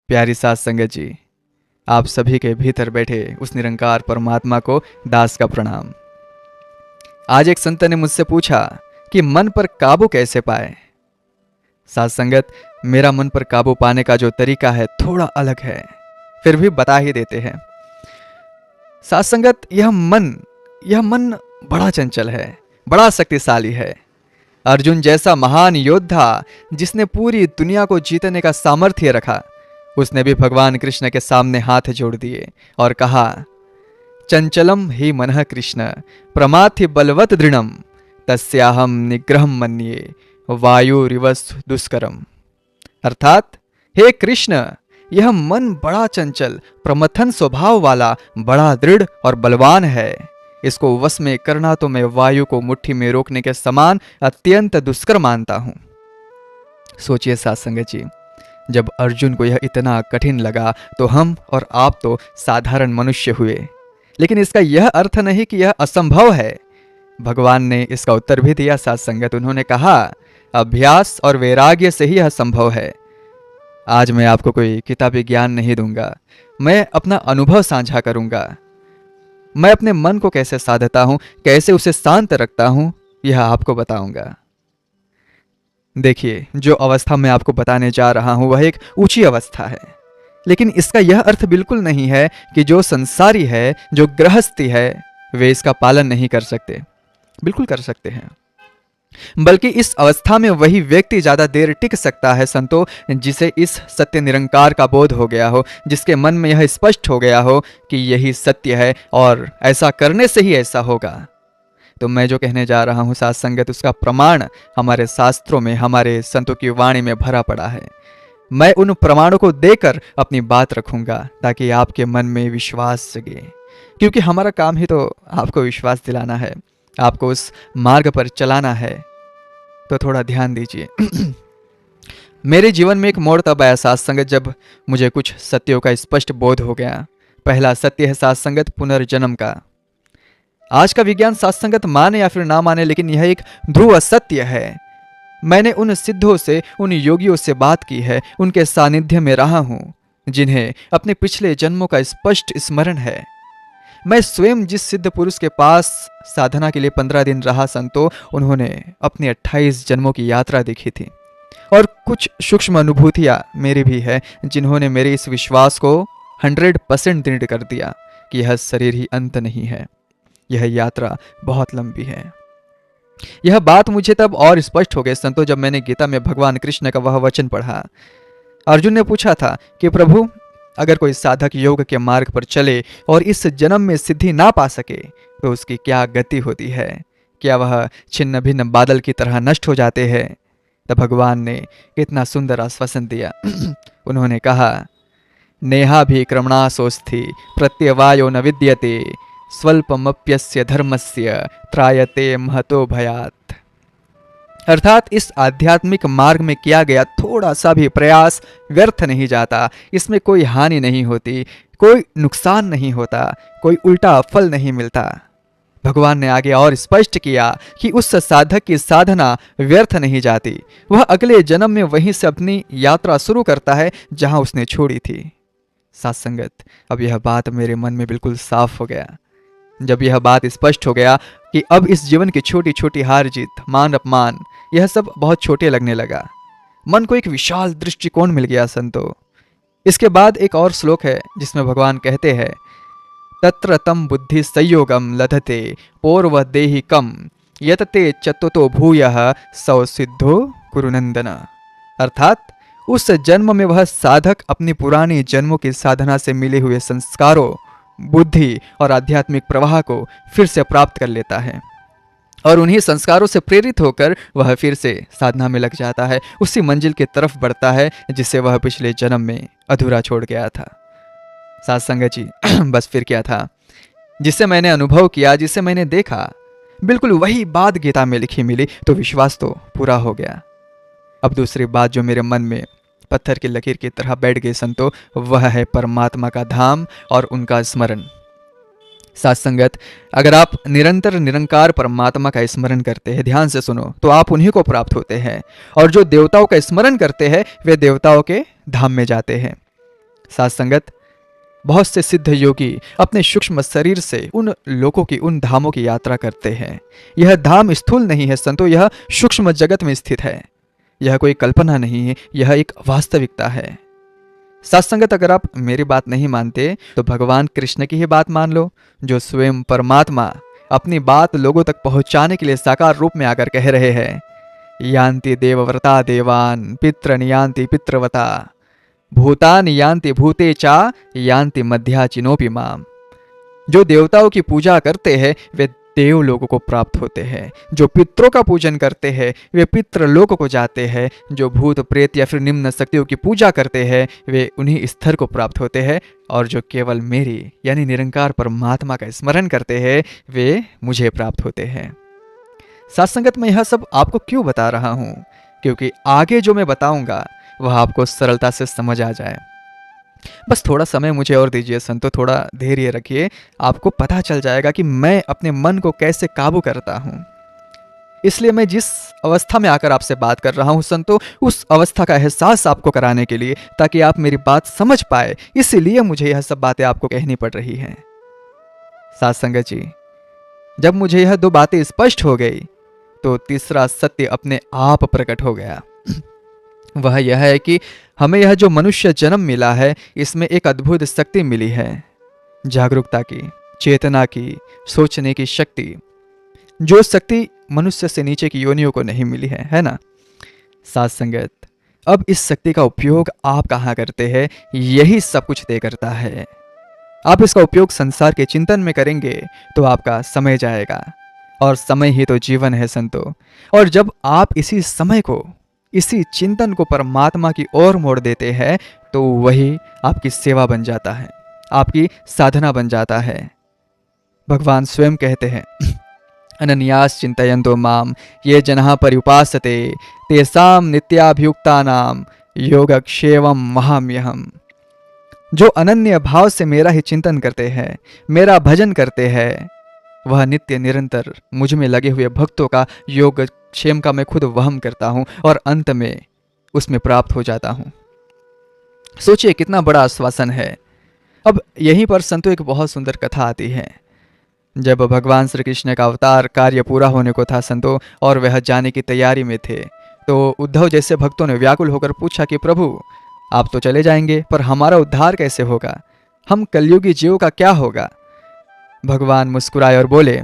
प्यारी साथ संगत जी, आप सभी के भीतर बैठे उस निरंकार परमात्मा को दास का प्रणाम। आज एक संत ने मुझसे पूछा कि मन पर काबू कैसे पाए। साथ संगत, मेरा मन पर काबू पाने का जो तरीका है थोड़ा अलग है, फिर भी बता ही देते हैं। साथ संगत, यह मन बड़ा चंचल है, बड़ा शक्तिशाली है। अर्जुन जैसा महान योद्धा जिसने पूरी दुनिया को जीतने का सामर्थ्य रखा, उसने भी भगवान कृष्ण के सामने हाथ जोड़ दिए और कहा, चंचलम ही मनः कृष्ण प्रमाथि बलवत दृढ़म तस्याहम निग्रहम मन्ये वायुरिवस् दुष्करम। अर्थात, हे कृष्ण, यह मन बड़ा चंचल प्रमथन स्वभाव वाला, बड़ा दृढ़ और बलवान है। इसको वश में करना तो मैं वायु को मुट्ठी में रोकने के समान अत्यंत दुष्कर मानता हूं। सोचिए साथ संगत जी, जब अर्जुन को यह इतना कठिन लगा तो हम और आप तो साधारण मनुष्य हुए, लेकिन इसका यह अर्थ नहीं कि यह असंभव है। भगवान ने इसका उत्तर भी दिया साथ संगत। उन्होंने कहा, अभ्यास और वैराग्य से ही यह संभव है। आज मैं आपको कोई किताबी ज्ञान नहीं दूंगा, मैं अपना अनुभव साझा करूंगा। मैं अपने मन को कैसे साधता हूं, कैसे उसे शांत रखता हूं, यह आपको बताऊंगा। देखिए, जो अवस्था मैं आपको बताने जा रहा हूं वह एक ऊंची अवस्था है, लेकिन इसका यह अर्थ बिल्कुल नहीं है कि जो संसारी है, जो गृहस्थी है, वे इसका पालन नहीं कर सकते। बिल्कुल कर सकते हैं, बल्कि इस अवस्था में वही व्यक्ति ज्यादा देर टिक सकता है संतो, जिसे इस सत्य निरंकार का बोध हो गया हो, जिसके मन में यह स्पष्ट हो गया हो कि यही सत्य है और ऐसा करने से ही ऐसा होगा। तो मैं जो कहने जा रहा हूं साथ संगत, उसका प्रमाण हमारे शास्त्रों में, हमारे संतों की वाणी में भरा पड़ा है। मैं उन प्रमाणों को देकर अपनी बात रखूंगा ताकि आपके मन में विश्वास जगे, क्योंकि हमारा काम ही तो आपको विश्वास दिलाना है, आपको उस मार्ग पर चलाना है। तो थोड़ा ध्यान दीजिए। मेरे जीवन में एक मोड़ तब आया साथ संगत, जब मुझे कुछ सत्यों का स्पष्ट बोध हो गया। पहला सत्य है साथ संगत, पुनर्जन्म का। आज का विज्ञान साथ संगत माने या फिर ना माने, लेकिन यह एक ध्रुव सत्य है। मैंने उन सिद्धों से, उन योगियों से बात की है, उनके सानिध्य में रहा हूं, जिन्हें अपने पिछले जन्मों का स्पष्ट स्मरण है। मैं स्वयं जिस सिद्ध पुरुष के पास साधना के लिए 15 दिन रहा संतो, उन्होंने अपनी 28 जन्मों की यात्रा देखी थी, और कुछ सूक्ष्म अनुभूतियां मेरी भी है, जिन्होंने मेरे इस विश्वास को 100% दृढ़ कर दिया कि यह शरीर ही अंत नहीं है, यह यात्रा बहुत लंबी है। यह बात मुझे तब और स्पष्ट हो गई संतो, जब मैंने गीता में भगवान कृष्ण का वह वचन पढ़ा। अर्जुन ने पूछा था कि प्रभु, अगर कोई साधक योग के मार्ग पर चले और इस जन्म में सिद्धि ना पा सके तो उसकी क्या गति होती है? क्या वह छिन्न भिन्न बादल की तरह नष्ट हो जाते हैं? तब भगवान ने कितना सुंदर आश्वासन दिया। उन्होंने कहा, नेहा भी क्रमणासोस्थि प्रत्यवायो न विद्यते स्वल्पमप्यस्य धर्मस्य त्रायते महतो भयात्। अर्थात इस आध्यात्मिक मार्ग में किया गया थोड़ा सा भी प्रयास व्यर्थ नहीं जाता, इसमें कोई हानि नहीं होती, कोई नुकसान नहीं होता, कोई उल्टा फल नहीं मिलता। भगवान ने आगे और स्पष्ट किया कि उस साधक की साधना व्यर्थ नहीं जाती, वह अगले जन्म में वहीं से अपनी यात्रा शुरू करता है जहां उसने छोड़ी थी। साथ संगत, अब यह बात मेरे मन में बिल्कुल साफ हो गया। जब यह बात स्पष्ट हो गया कि अब इस जीवन की छोटी छोटी हार जीत, मान अपमान, यह सब बहुत छोटे लगने लगा, मन को एक विशाल दृष्टिकोण मिल गया संतो। इसके बाद एक और श्लोक है जिसमें भगवान कहते हैं, तत्र तम बुद्धि संयोगम लधते पूर्व देहि कम यतते चतुतो भूयः सौ सिद्धो कुरुनंदन। अर्थात उस जन्म में वह साधक अपनी पुरानी जन्मों की साधना से मिले हुए संस्कारों, बुद्धि और आध्यात्मिक प्रवाह को फिर से प्राप्त कर लेता है, और उन्हीं संस्कारों से प्रेरित होकर वह फिर से साधना में लग जाता है, उसी मंजिल की तरफ बढ़ता है जिसे वह पिछले जन्म में अधूरा छोड़ गया था। साथ संगत जी, बस फिर क्या था? जिसे मैंने अनुभव किया, जिसे मैंने देखा, बिल्कुल वही बात गीता में लिखी मिली तो विश्वास तो पूरा हो गया। अब दूसरी बात जो मेरे मन में पत्थर की लकीर की तरह बैठ गई संतो, वह है परमात्मा का धाम और उनका स्मरण। साथ संगत, अगर आप निरंतर निरंकार परमात्मा का स्मरण करते हैं, ध्यान से सुनो, तो आप उन्हीं को प्राप्त होते हैं, और जो देवताओं का स्मरण करते हैं वे देवताओं के धाम में जाते हैं। साथ संगत, बहुत से सिद्ध योगी अपने सूक्ष्म शरीर से उन लोकों की, उन धामों की यात्रा करते हैं। यह धाम स्थूल नहीं है संतो, यह सूक्ष्म जगत में स्थित है। यह कोई कल्पना नहीं है, यह एक वास्तविकता है। साथ संगत, अगर आप मेरी बात नहीं मानते तो भगवान कृष्ण की ही बात मान लो, जो स्वयं परमात्मा अपनी बात लोगों तक पहुंचाने के लिए साकार रूप में आकर कह रहे हैं, यान्ति देवव्रता देवान पितृनियान्ति पितृवता भूतान यान्ति भूते चा यान्ति मध्याचिनोपि माम। जो देवताओं की पूजा करते हैं वे देव लोगों को प्राप्त होते हैं, जो पितरों का पूजन करते हैं वे पितृलोक को जाते हैं, जो भूत प्रेत या फिर निम्न शक्तियों की पूजा करते हैं वे उन्हीं स्तर को प्राप्त होते हैं, और जो केवल मेरी यानी निरंकार परमात्मा का स्मरण करते हैं वे मुझे प्राप्त होते हैं। साथ संगत, मैं यह सब आपको क्यों बता रहा हूं? क्योंकि आगे जो मैं बताऊंगा वह आपको सरलता से समझ आ जाए। बस थोड़ा समय मुझे और दीजिए संतो, थोड़ा धैर्य रखिए, आपको पता चल जाएगा कि मैं अपने मन को कैसे काबू करता हूं। इसलिए मैं जिस अवस्था में आकर आपसे बात कर रहा हूं संतो, उस अवस्था का एहसास आपको कराने के लिए, ताकि आप मेरी बात समझ पाए, इसीलिए मुझे यह सब बातें आपको कहनी पड़ रही हैं। साथ संगत जी, जब मुझे यह दो बातें स्पष्ट हो गई तो तीसरा सत्य अपने आप प्रकट हो गया। वह यह है कि हमें यह जो मनुष्य जन्म मिला है इसमें एक अद्भुत शक्ति मिली है, जागरूकता की, चेतना की, सोचने की शक्ति, जो शक्ति मनुष्य से नीचे की योनियों को नहीं मिली है ना। साथ संगत, अब इस शक्ति का उपयोग आप कहाँ करते हैं, यही सब कुछ तय करता है। आप इसका उपयोग संसार के चिंतन में करेंगे तो आपका समय जाएगा, और समय ही तो जीवन है संतो। और जब आप इसी समय को, इसी चिंतन को परमात्मा की ओर मोड़ देते हैं तो वही आपकी सेवा बन जाता है, आपकी साधना बन जाता है। भगवान स्वयं कहते हैं, अनन्यास चिंतयन्तो माम ये जनाः पर्युपासते तेषां नित्याभियुक्तानां योगक्षेमं वहाम्यहम्। जो अनन्य भाव से मेरा ही चिंतन करते हैं, मेरा भजन करते हैं, वह नित्य निरंतर मुझ में लगे हुए भक्तों का योग क्षेम का मैं खुद वहम करता हूं और अंत में उसमें प्राप्त हो जाता हूं। सोचिए कितना बड़ा आश्वासन है। अब यहीं पर संतो एक बहुत सुंदर कथा आती है। जब भगवान श्री कृष्ण का अवतार कार्य पूरा होने को था संतो, और वह जाने की तैयारी में थे, तो उद्धव जैसे भक्तों ने व्याकुल होकर पूछा कि प्रभु आप तो चले जाएंगे, पर हमारा उद्धार कैसे होगा, हम कलयुगी जीवों का क्या होगा? भगवान मुस्कुराए और बोले,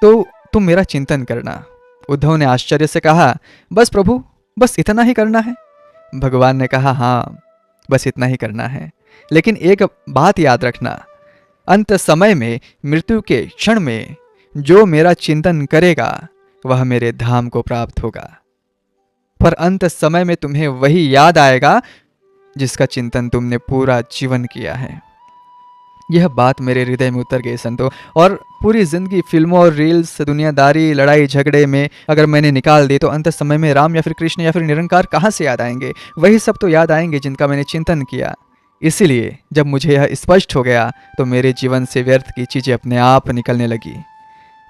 तो तुम मेरा चिंतन करना। उद्धव ने आश्चर्य से कहा, बस प्रभु, बस इतना ही करना है? भगवान ने कहा, हाँ बस इतना ही करना है, लेकिन एक बात याद रखना, अंत समय में, मृत्यु के क्षण में जो मेरा चिंतन करेगा वह मेरे धाम को प्राप्त होगा। पर अंत समय में तुम्हें वही याद आएगा जिसका चिंतन तुमने पूरा जीवन किया है। यह बात मेरे हृदय में उतर गई संतो, और पूरी जिंदगी फिल्मों और रील्स, दुनियादारी, लड़ाई झगड़े में अगर मैंने निकाल दी तो अंत समय में राम या फिर कृष्ण या फिर निरंकार कहाँ से याद आएंगे? वही सब तो याद आएंगे जिनका मैंने चिंतन किया। इसीलिए जब मुझे यह स्पष्ट हो गया तो मेरे जीवन से व्यर्थ की चीजें अपने आप निकलने लगी।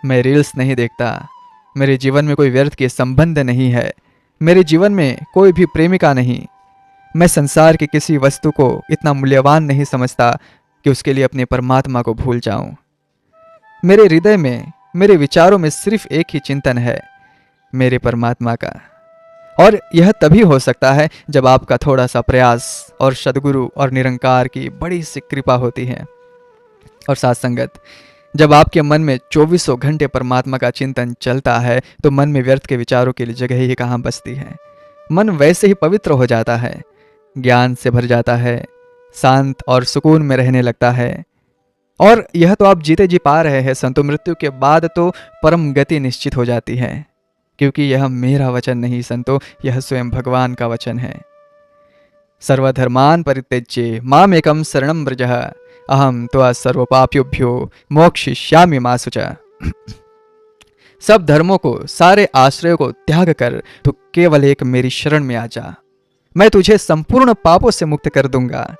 मैं रील्स नहीं देखता, मेरे जीवन में कोई व्यर्थ के संबंध नहीं है, मेरे जीवन में कोई भी प्रेमिका नहीं। मैं संसार की किसी वस्तु को इतना मूल्यवान नहीं समझता कि उसके लिए अपने परमात्मा को भूल जाऊं। मेरे हृदय में, मेरे विचारों में सिर्फ एक ही चिंतन है, मेरे परमात्मा का। और यह तभी हो सकता है जब आपका थोड़ा सा प्रयास और सद्गुरु और निरंकार की बड़ी सी कृपा होती है। और साथ संगत, जब आपके मन में 24 घंटे परमात्मा का चिंतन चलता है तो मन में व्यर्थ के विचारों के लिए जगह ही कहाँ बचती है। मन वैसे ही पवित्र हो जाता है, ज्ञान से भर जाता है, शांत और सुकून में रहने लगता है। और यह तो आप जीते जी पा रहे हैं संतो। मृत्यु के बाद तो परम गति निश्चित हो जाती है, क्योंकि यह मेरा वचन नहीं संतो, यह स्वयं भगवान का वचन है। सर्वधर्मान परित्यज्य माम एकम शरणम व्रजः अहम त्वा सर्व पाप्योभ्यो मोक्षयिष्यामि मा शुचः। सब धर्मों को, सारे आश्रयों को त्याग कर तू केवल एक मेरी शरण में आ जा, मैं तुझे संपूर्ण पापों से मुक्त कर दूंगा,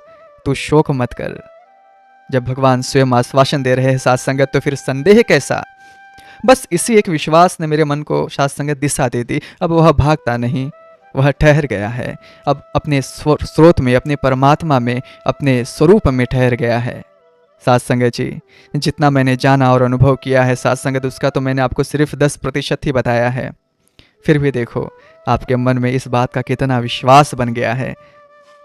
तू शोक मत कर। जब भगवान स्वयं आश्वासन दे रहे हैं साथ संगत, तो फिर संदेह कैसा? बस इसी एक विश्वास ने मेरे मन को साथ संगत दिशा दे दी। अब वह भागता नहीं, वह ठहर गया है। अब अपने स्रोत में, अपने परमात्मा में, अपने स्वरूप में ठहर गया है। साथ संगत जी, जितना मैंने जाना और अनुभव किया है साथ संगत, उसका तो मैंने आपको सिर्फ 10% ही बताया है। फिर भी देखो आपके मन में इस बात का कितना विश्वास बन गया है।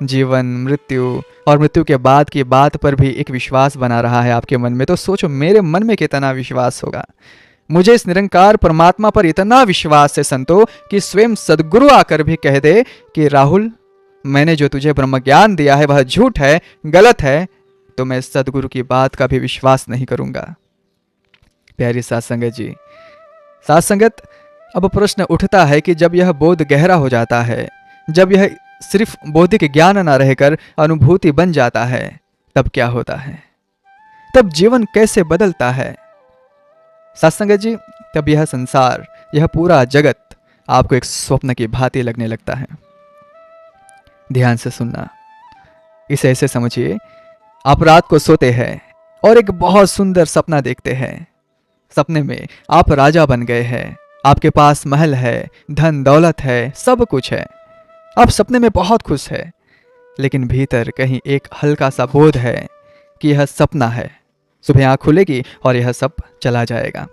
जीवन, मृत्यु और मृत्यु के बाद की बात पर भी एक विश्वास बना रहा है आपके मन में। तो सोचो मेरे मन में कितना विश्वास होगा। मुझे इस निरंकार परमात्मा पर इतना विश्वास है संतो कि स्वयं सदगुरु आकर भी कह दे कि राहुल, मैंने जो तुझे ब्रह्म ज्ञान दिया है वह झूठ है, गलत है, तो मैं सदगुरु की बात का भी विश्वास नहीं करूंगा। प्यारी साथ संगत जी, साथ संगत, अब प्रश्न उठता है कि जब यह बोध गहरा हो जाता है, जब यह सिर्फ बौद्धिक ज्ञान न रहकर अनुभूति बन जाता है, तब क्या होता है? तब जीवन कैसे बदलता है? साथ संगत जी, तब यह संसार, यह पूरा जगत आपको एक स्वप्न की भांति लगने लगता है। ध्यान से सुनना, इसे ऐसे समझिए, आप रात को सोते हैं और एक बहुत सुंदर सपना देखते हैं। सपने में आप राजा बन गए हैं, आपके पास महल है, धन दौलत है, सब कुछ है। आप सपने में बहुत खुश है, लेकिन भीतर कहीं एक हल्का सा बोध है कि यह सपना है। सुबह आँख खुलेगी और यह सब चला जाएगा।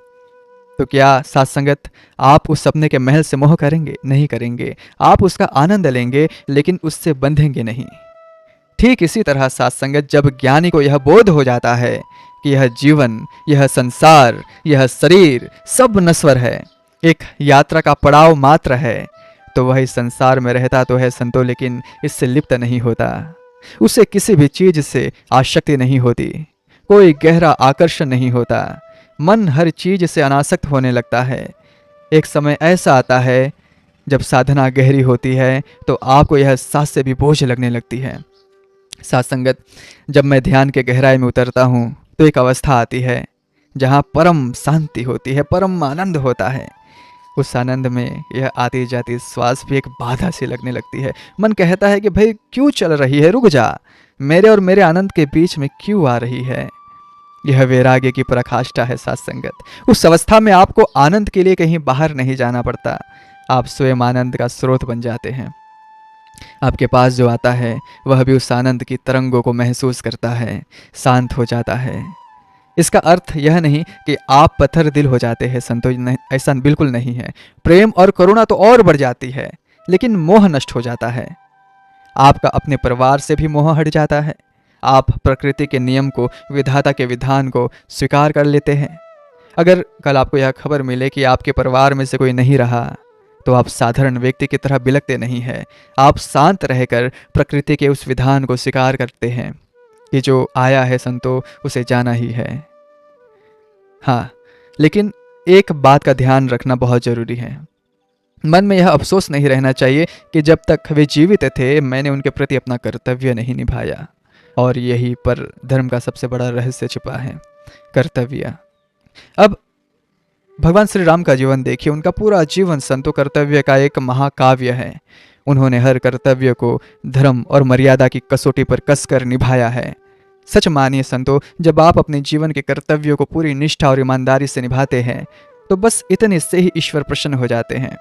तो क्या साथ संगत आप उस सपने के महल से मोह करेंगे? नहीं करेंगे। आप उसका आनंद लेंगे, लेकिन उससे बंधेंगे नहीं। ठीक इसी तरह साथ संगत, जब ज्ञानी को यह बोध हो जाता है कि यह जीवन, यह संसार, यह शरीर सब नश्वर है, एक यात्रा का पड़ाव मात्र है, तो वह इस संसार में रहता तो है संतो, लेकिन इससे लिप्त नहीं होता। उसे किसी भी चीज से आसक्ति नहीं होती, कोई गहरा आकर्षण नहीं होता। मन हर चीज से अनासक्त होने लगता है। एक समय ऐसा आता है जब साधना गहरी होती है तो आपको यह सांस से भी बोझ लगने लगती है। साथ संगत, जब मैं ध्यान के गहराई में उतरता हूँ तो एक अवस्था आती है जहाँ परम शांति होती है, परम आनंद होता है। उस आनंद में यह आती जाती श्वास भी एक बाधा सी लगने लगती है। मन कहता है कि भाई क्यों चल रही है, रुक जा, मेरे और मेरे आनंद के बीच में क्यों आ रही है। यह वैराग्य की पराकाष्ठा है साथ संगत। उस अवस्था में आपको आनंद के लिए कहीं बाहर नहीं जाना पड़ता, आप स्वयं आनंद का स्रोत बन जाते हैं। आपके पास जो आता है वह भी उस आनंद की तरंगों को महसूस करता है, शांत हो जाता है। इसका अर्थ यह नहीं कि आप पत्थर दिल हो जाते हैं संतो, ऐसा बिल्कुल नहीं है। प्रेम और करुणा तो और बढ़ जाती है, लेकिन मोह नष्ट हो जाता है। आपका अपने परिवार से भी मोह हट जाता है। आप प्रकृति के नियम को, विधाता के विधान को स्वीकार कर लेते हैं। अगर कल आपको यह खबर मिले कि आपके परिवार में से कोई नहीं रहा, तो आप साधारण व्यक्ति की तरह बिलकते नहीं है। आप शांत रहकर प्रकृति के उस विधान को स्वीकार करते हैं कि जो आया है संतो उसे जाना ही है। हाँ, लेकिन एक बात का ध्यान रखना बहुत जरूरी है। मन में यह अफसोस नहीं रहना चाहिए कि जब तक वे जीवित थे मैंने उनके प्रति अपना कर्तव्य नहीं निभाया। और यही पर धर्म का सबसे बड़ा रहस्य छिपा है, कर्तव्य। अब भगवान श्री राम का जीवन देखिए, उनका पूरा जीवन संतो कर्तव्य का एक महाकाव्य है। उन्होंने हर कर्तव्य को धर्म और मर्यादा की कसौटी पर कसकर निभाया है। सच मानिए संतो, जब आप अपने जीवन के कर्तव्यों को पूरी निष्ठा और ईमानदारी से निभाते हैं तो बस इतने से ही ईश्वर प्रसन्न हो जाते हैं।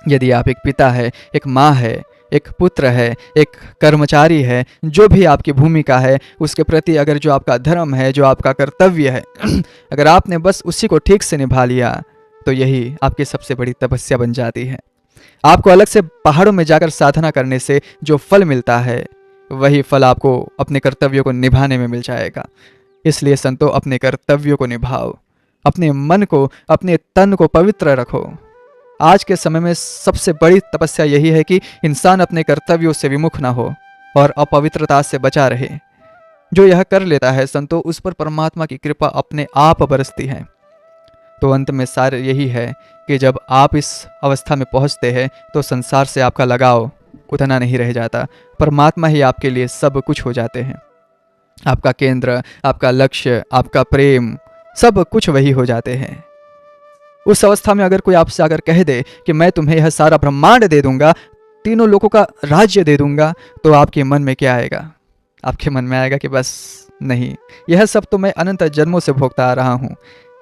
यदि आप एक पिता है, एक माँ है, एक पुत्र है, एक कर्मचारी है, जो भी आपकी भूमिका है उसके प्रति अगर जो आपका धर्म है, जो आपका कर्तव्य है, अगर आपने बस उसी को ठीक से निभा लिया तो यही आपकी सबसे बड़ी तपस्या बन जाती है। आपको अलग से पहाड़ों में जाकर साधना करने से जो फल मिलता है वही फल आपको अपने कर्तव्यों को निभाने में मिल जाएगा। इसलिए संतो, अपने कर्तव्यों को निभाओ, अपने मन को, अपने तन को पवित्र रखो। आज के समय में सबसे बड़ी तपस्या यही है कि इंसान अपने कर्तव्यों से विमुख ना हो और अपवित्रता से बचा रहे। जो यह कर लेता है संतो, उस पर परमात्मा की कृपा अपने आप बरसती है। तो अंत में सार यही है कि जब आप इस अवस्था में पहुंचते हैं तो संसार से आपका लगाव उतना नहीं रह जाता। परमात्मा ही आपके लिए सब कुछ हो जाते हैं। आपका केंद्र, आपका लक्ष्य, आपका प्रेम, सब कुछ वही हो जाते हैं। उस अवस्था में अगर कोई आपसे अगर कह दे कि मैं तुम्हें यह सारा ब्रह्मांड दे दूंगा, तीनों लोगों का राज्य दे दूंगा, तो आपके मन में क्या आएगा? आपके मन में आएगा कि बस नहीं, यह सब तो मैं अनंत जन्मों से भोगता आ रहा हूँ।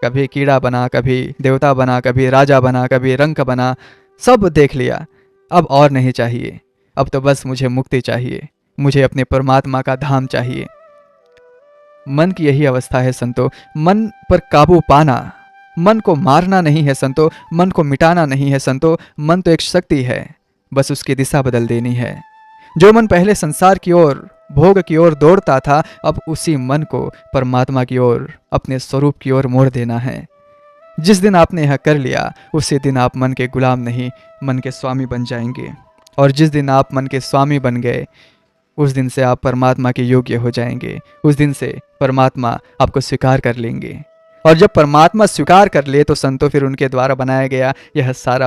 कभी कीड़ा बना, कभी देवता बना, कभी राजा बना, कभी रंक बना, सब देख लिया। अब और नहीं चाहिए, अब तो बस मुझे मुक्ति चाहिए, मुझे अपने परमात्मा का धाम चाहिए। मन की यही अवस्था है संतो, मन पर काबू पाना, मन को मारना नहीं है संतो, मन को मिटाना नहीं है संतो। मन तो एक शक्ति है, बस उसकी दिशा बदल देनी है। जो मन पहले संसार की ओर, भोग की ओर दौड़ता था, अब उसी मन को परमात्मा की ओर, अपने स्वरूप की ओर मोड़ देना है। जिस दिन आपने यह कर लिया, उसी दिन आप मन के गुलाम नहीं, मन के स्वामी बन जाएंगे। और जिस दिन आप मन के स्वामी बन गए, उस दिन से आप परमात्मा के योग्य हो जाएंगे। उस दिन से परमात्मा आपको स्वीकार कर लेंगे। और जब परमात्मा स्वीकार कर ले तो संतो फिर उनके द्वारा बनाया गया यह सारा